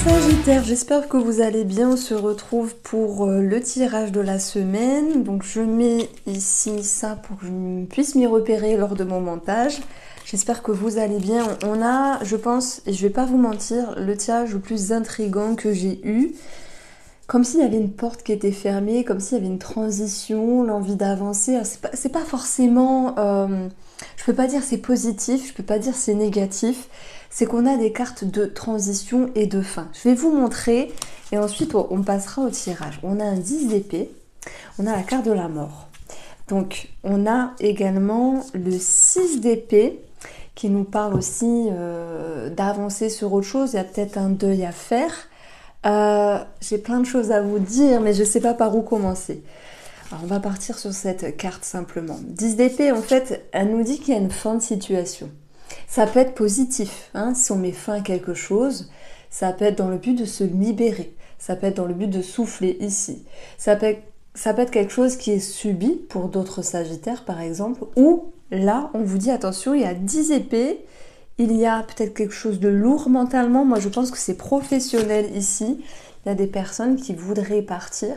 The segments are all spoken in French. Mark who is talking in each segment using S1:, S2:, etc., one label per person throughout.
S1: Sagittaire, j'espère que vous allez bien. On se retrouve pour le tirage de la semaine. Donc je mets ici ça pour que je puisse m'y repérer lors de mon montage. J'espère que vous allez bien. On a, je pense, et je vais pas vous mentir, le tirage le plus intriguant que j'ai eu. Comme s'il y avait une porte qui était fermée, comme s'il y avait une transition, l'envie d'avancer. C'est pas forcément... je peux pas dire c'est positif, je peux pas dire c'est négatif. C'est qu'on a des cartes de transition et de fin. Je vais vous montrer et ensuite on passera au tirage. On a un 10 d'épée, on a la carte de la mort. Donc on a également le 6 d'épée qui nous parle aussi d'avancer sur autre chose. Il y a peut-être un deuil à faire. J'ai plein de choses à vous dire, mais je ne sais pas par où commencer. Alors on va partir sur cette carte simplement. 10 d'épée, en fait, elle nous dit qu'il y a une fin de situation. Ça peut être positif, hein, si on met fin à quelque chose. Ça peut être dans le but de se libérer. Ça peut être dans le but de souffler ici. Ça peut être quelque chose qui est subi pour d'autres sagittaires, par exemple. Ou là, on vous dit, attention, il y a 10 épées. Il y a peut-être quelque chose de lourd mentalement. Moi, je pense que c'est professionnel ici. Il y a des personnes qui voudraient partir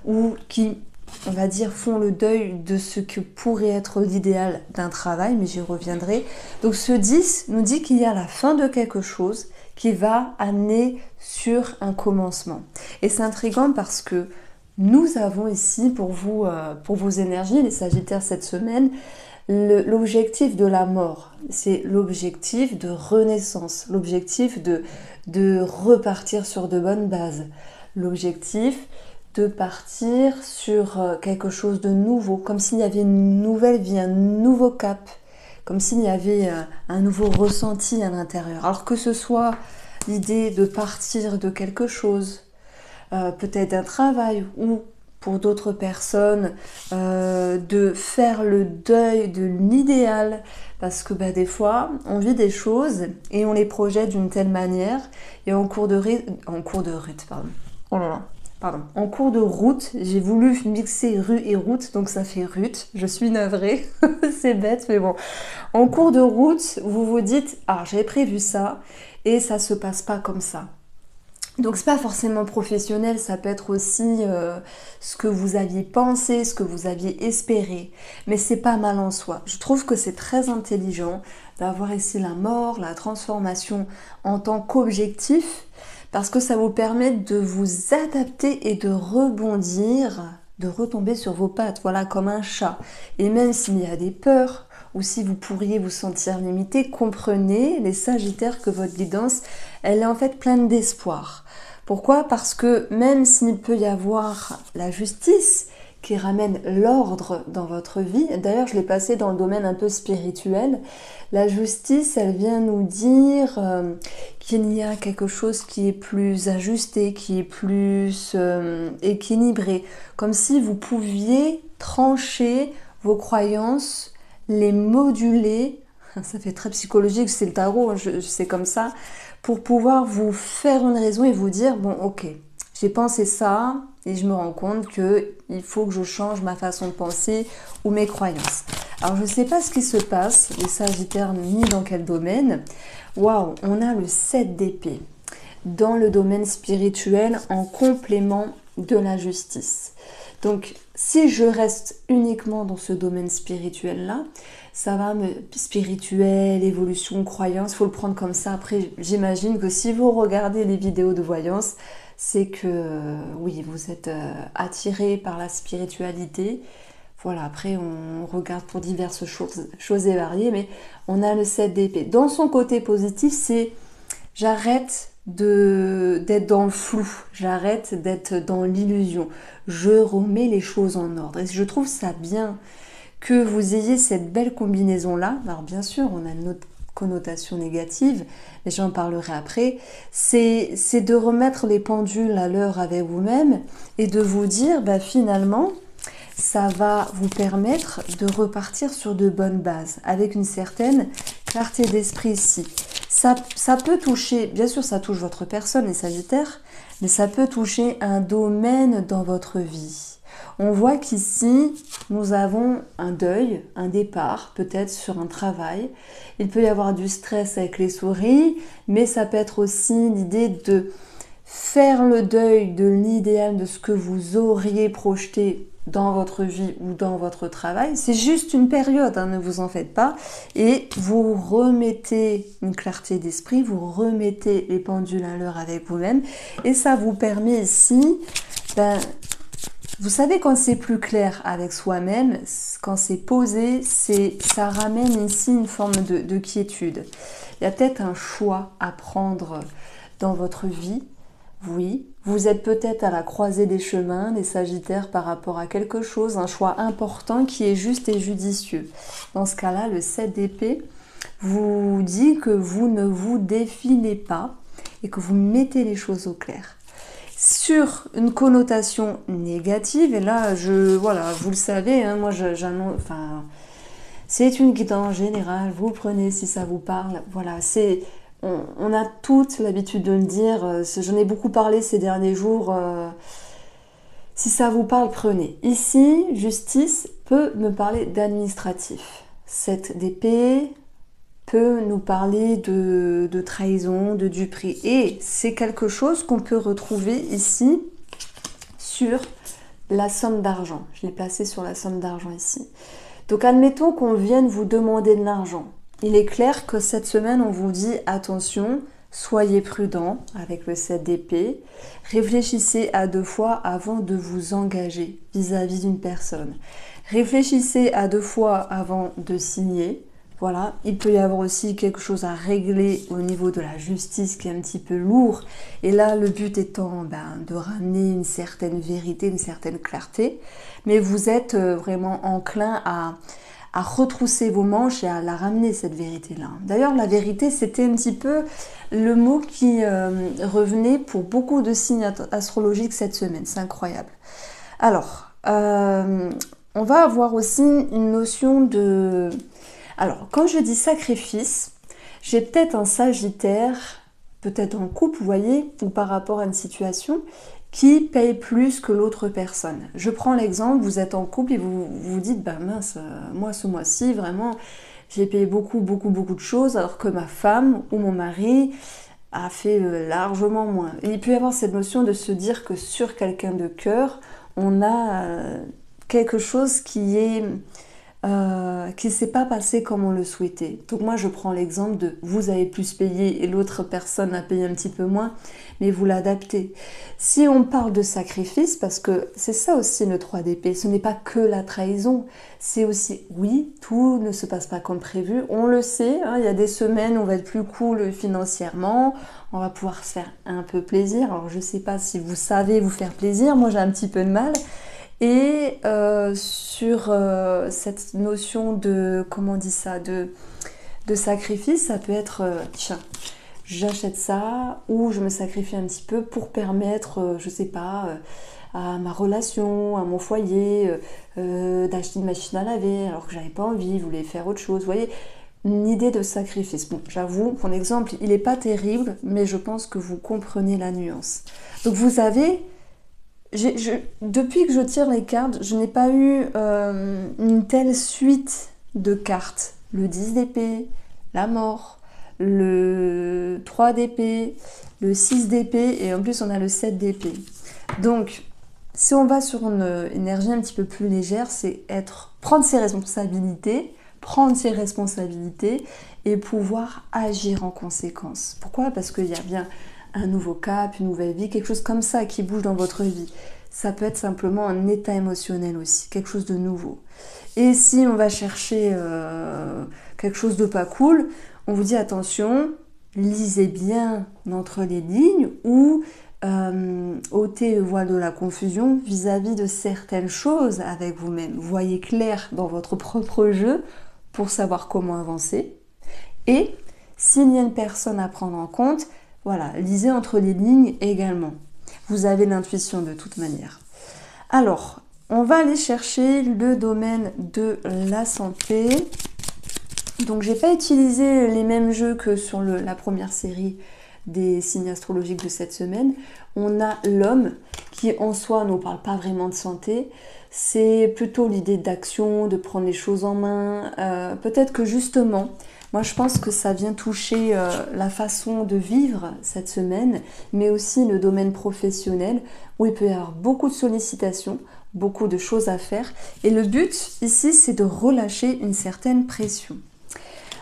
S1: ou qui, on va dire, font le deuil de ce que pourrait être l'idéal d'un travail, mais j'y reviendrai. Donc ce 10 nous dit qu'il y a la fin de quelque chose qui va amener sur un commencement. Et c'est intriguant parce que nous avons ici pour vos énergies, les Sagittaires cette semaine, l'objectif de la mort. C'est l'objectif de renaissance, l'objectif de repartir sur de bonnes bases, l'objectif de partir sur quelque chose de nouveau, comme s'il y avait une nouvelle vie, un nouveau cap, comme s'il y avait un nouveau ressenti à l'intérieur. Alors que ce soit l'idée de partir de quelque chose, peut-être d'un travail, ou pour d'autres personnes, de faire le deuil de l'idéal, parce que des fois, on vit des choses et on les projette d'une telle manière, et en cours de route, j'ai voulu mixer rue et route, donc ça fait rute, je suis navrée, c'est bête, mais bon. En cours de route, vous vous dites, ah, j'avais prévu ça, et ça se passe pas comme ça. Donc c'est pas forcément professionnel, ça peut être aussi ce que vous aviez pensé, ce que vous aviez espéré, mais c'est pas mal en soi. Je trouve que c'est très intelligent d'avoir ici la mort, la transformation en tant qu'objectif, parce que ça vous permet de vous adapter et de rebondir, de retomber sur vos pattes, voilà, comme un chat. Et même s'il y a des peurs, ou si vous pourriez vous sentir limité, comprenez, les Sagittaires, que votre guidance, elle est en fait pleine d'espoir. Pourquoi? Parce que même s'il peut y avoir la justice qui ramène l'ordre dans votre vie, d'ailleurs je l'ai passé dans le domaine un peu spirituel, la justice, elle vient nous dire qu'il y a quelque chose qui est plus ajusté, qui est plus équilibré, comme si vous pouviez trancher vos croyances, les moduler, ça fait très psychologique, c'est le tarot, c'est comme ça, pour pouvoir vous faire une raison et vous dire, bon ok, j'ai pensé ça et je me rends compte qu'il faut que je change ma façon de penser ou mes croyances. Alors je ne sais pas ce qui se passe, les Sagittaires, ni dans quel domaine. Waouh, on a le 7 d'épée dans le domaine spirituel en complément de la justice. Donc si je reste uniquement dans ce domaine spirituel-là, ça va me... spirituel, évolution, croyance, il faut le prendre comme ça. Après, j'imagine que si vous regardez les vidéos de voyance, c'est que, oui, vous êtes attiré par la spiritualité. Voilà, après, on regarde pour diverses choses et variées, mais on a le 7 d'épée. Dans son côté positif, c'est j'arrête d'être dans le flou, j'arrête d'être dans l'illusion. Je remets les choses en ordre. Et je trouve ça bien que vous ayez cette belle combinaison-là. Alors bien sûr, on a une autre connotation négative, mais j'en parlerai après. C'est de remettre les pendules à l'heure avec vous-même et de vous dire, finalement, ça va vous permettre de repartir sur de bonnes bases, avec une certaine clarté d'esprit ici. Ça peut toucher, bien sûr ça touche votre personne, les Sagittaires, mais ça peut toucher un domaine dans votre vie. On voit qu'ici, nous avons un deuil, un départ, peut-être sur un travail. Il peut y avoir du stress avec les souris, mais ça peut être aussi l'idée faire le deuil de l'idéal de ce que vous auriez projeté dans votre vie ou dans votre travail. C'est juste une période, hein, ne vous en faites pas. Et vous remettez une clarté d'esprit, vous remettez les pendules à l'heure avec vous-même. Et ça vous permet ici, vous savez, quand c'est plus clair avec soi-même, quand c'est posé, ça ramène ici une forme de quiétude. Il y a peut-être un choix à prendre dans votre vie. Oui, vous êtes peut-être à la croisée des chemins, les Sagittaires, par rapport à quelque chose, un choix important qui est juste et judicieux. Dans ce cas-là, le 7 d'épée vous dit que vous ne vous défilez pas et que vous mettez les choses au clair. Sur une connotation négative, et là, voilà, vous le savez, hein, moi j'annonce, enfin, c'est une guidance générale, vous prenez si ça vous parle, voilà, on a toute l'habitude de le dire, j'en ai beaucoup parlé ces derniers jours, si ça vous parle, prenez. Ici, justice peut me parler d'administratif. 7 d'épée peut nous parler de trahison, de duperie. Et c'est quelque chose qu'on peut retrouver ici sur la somme d'argent. Je l'ai placé sur la somme d'argent ici. Donc admettons qu'on vienne vous demander de l'argent. Il est clair que cette semaine, on vous dit attention, soyez prudent avec le 7 d'épée. Réfléchissez à 2 fois avant de vous engager vis-à-vis d'une personne. Réfléchissez à 2 fois avant de signer. Voilà, il peut y avoir aussi quelque chose à régler au niveau de la justice qui est un petit peu lourd. Et là, le but étant de ramener une certaine vérité, une certaine clarté. Mais vous êtes vraiment enclin à retrousser vos manches et à la ramener, cette vérité-là. D'ailleurs, la vérité, c'était un petit peu le mot qui revenait pour beaucoup de signes astrologiques cette semaine. C'est incroyable. Alors, on va avoir aussi une notion de... Alors, quand je dis sacrifice, j'ai peut-être un Sagittaire, peut-être en couple, vous voyez, ou par rapport à une situation, qui paye plus que l'autre personne. Je prends l'exemple, vous êtes en couple et vous vous dites, bah mince, moi ce mois-ci, vraiment, j'ai payé beaucoup de choses, alors que ma femme ou mon mari a fait largement moins. Et il peut y avoir cette notion de se dire que sur quelqu'un de cœur, on a quelque chose qui ne s'est pas passé comme on le souhaitait. Donc moi je prends l'exemple de vous avez plus payé et l'autre personne a payé un petit peu moins, mais vous l'adaptez. Si on parle de sacrifice, parce que c'est ça aussi le 3 d'épée, ce n'est pas que la trahison, c'est aussi, oui, tout ne se passe pas comme prévu, on le sait, hein, il y a des semaines où on va être plus cool financièrement, on va pouvoir se faire un peu plaisir, alors je sais pas si vous savez vous faire plaisir, moi j'ai un petit peu de mal. Et sur cette notion de, comment on dit ça, de sacrifice, ça peut être, tiens, j'achète ça, ou je me sacrifie un petit peu pour permettre, je sais pas, à ma relation, à mon foyer, d'acheter une machine à laver, alors que j'avais pas envie, je voulais faire autre chose, vous voyez, une idée de sacrifice. Bon, j'avoue, mon exemple, il n'est pas terrible, mais je pense que vous comprenez la nuance. Donc vous avez... depuis que je tire les cartes, je n'ai pas eu une telle suite de cartes. Le 10 d'épée, la mort, le 3 d'épée, le 6 d'épée et en plus on a le 7 d'épée. Donc, si on va sur une énergie un petit peu plus légère, c'est prendre ses responsabilités et pouvoir agir en conséquence. Pourquoi? Parce qu'il y a bien un nouveau cap, une nouvelle vie, quelque chose comme ça qui bouge dans votre vie. Ça peut être simplement un état émotionnel aussi, quelque chose de nouveau. Et si on va chercher quelque chose de pas cool, on vous dit attention, lisez bien entre les lignes ou ôtez le voile de la confusion vis-à-vis de certaines choses avec vous-même. Voyez clair dans votre propre jeu pour savoir comment avancer. Et s'il y a une personne à prendre en compte, voilà, lisez entre les lignes également. Vous avez l'intuition de toute manière. Alors, on va aller chercher le domaine de la santé. Donc, j'ai pas utilisé les mêmes jeux que sur la première série des signes astrologiques de cette semaine. On a l'homme qui, en soi, ne nous parle pas vraiment de santé. C'est plutôt l'idée d'action, de prendre les choses en main. Peut-être que justement, Moi, je pense que ça vient toucher la façon de vivre cette semaine, mais aussi le domaine professionnel, où il peut y avoir beaucoup de sollicitations, beaucoup de choses à faire. Et le but ici, c'est de relâcher une certaine pression.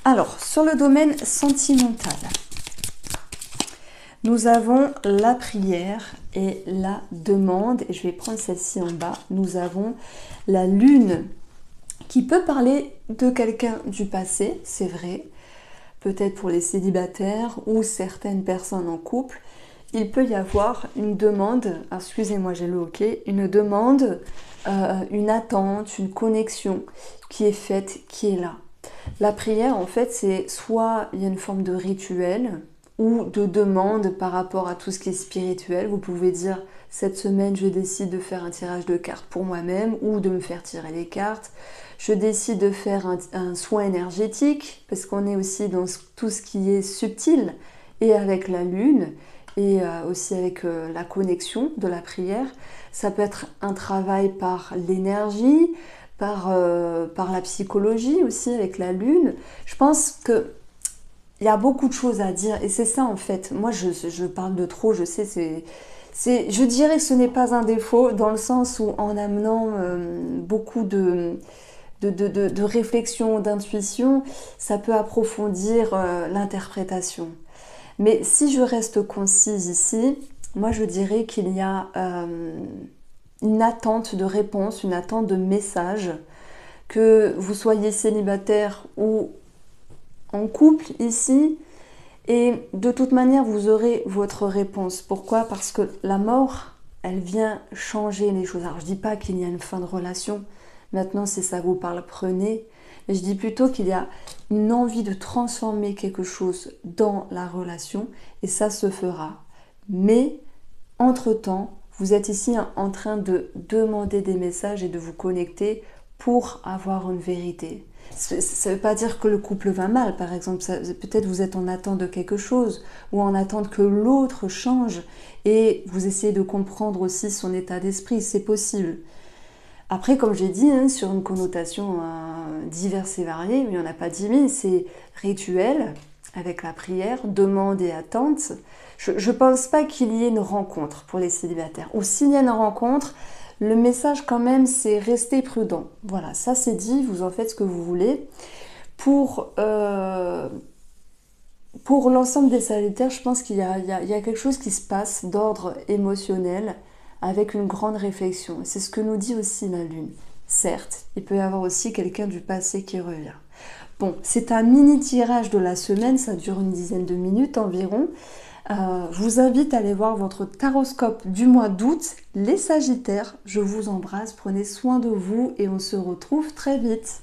S1: Alors, sur le domaine sentimental, nous avons la prière et la demande. Et je vais prendre celle-ci en bas. Nous avons la lune qui peut parler de quelqu'un du passé, c'est vrai. Peut-être pour les célibataires ou certaines personnes en couple. Il peut y avoir une demande, excusez-moi j'ai le hoquet, une demande, une attente, une connexion qui est faite, qui est là. La prière en fait c'est soit il y a une forme de rituel ou de demande par rapport à tout ce qui est spirituel. Vous pouvez dire cette semaine je décide de faire un tirage de cartes pour moi-même ou de me faire tirer les cartes. Je décide de faire un soin énergétique parce qu'on est aussi dans tout ce qui est subtil et avec la lune et aussi avec la connexion de la prière. Ça peut être un travail par l'énergie, par la psychologie aussi avec la lune. Je pense que il y a beaucoup de choses à dire et c'est ça en fait. Moi je parle de trop, je sais, je dirais que ce n'est pas un défaut dans le sens où en amenant beaucoup de réflexion, d'intuition, ça peut approfondir l'interprétation. Mais si je reste concise ici, moi je dirais qu'il y a une attente de réponse, une attente de message, que vous soyez célibataire ou en couple ici, et de toute manière vous aurez votre réponse. Pourquoi? Parce que la mort, elle vient changer les choses. Alors je dis pas qu'il y a une fin de relation, maintenant si ça vous parle, prenez. Mais je dis plutôt qu'il y a une envie de transformer quelque chose dans la relation et ça se fera. Mais entre-temps, vous êtes ici en train de demander des messages et de vous connecter pour avoir une vérité. Ça ne veut pas dire que le couple va mal, par exemple. Peut-être vous êtes en attente de quelque chose ou en attente que l'autre change et vous essayez de comprendre aussi son état d'esprit. C'est possible. Après, comme j'ai dit, hein, sur une connotation diverse et variée, mais il n'y en a pas 10 000, c'est rituel, avec la prière, demande et attente. Je ne pense pas qu'il y ait une rencontre pour les célibataires. Ou s'il y a une rencontre, le message quand même, c'est rester prudent. Voilà, ça c'est dit, vous en faites ce que vous voulez. Pour l'ensemble des célibataires, je pense qu'il y a quelque chose qui se passe d'ordre émotionnel, avec une grande réflexion. C'est ce que nous dit aussi la Lune. Certes, il peut y avoir aussi quelqu'un du passé qui revient. Bon, c'est un mini tirage de la semaine, ça dure une dizaine de minutes environ. Je vous invite à aller voir votre taroscope du mois d'août. Les Sagittaires, je vous embrasse, prenez soin de vous et on se retrouve très vite.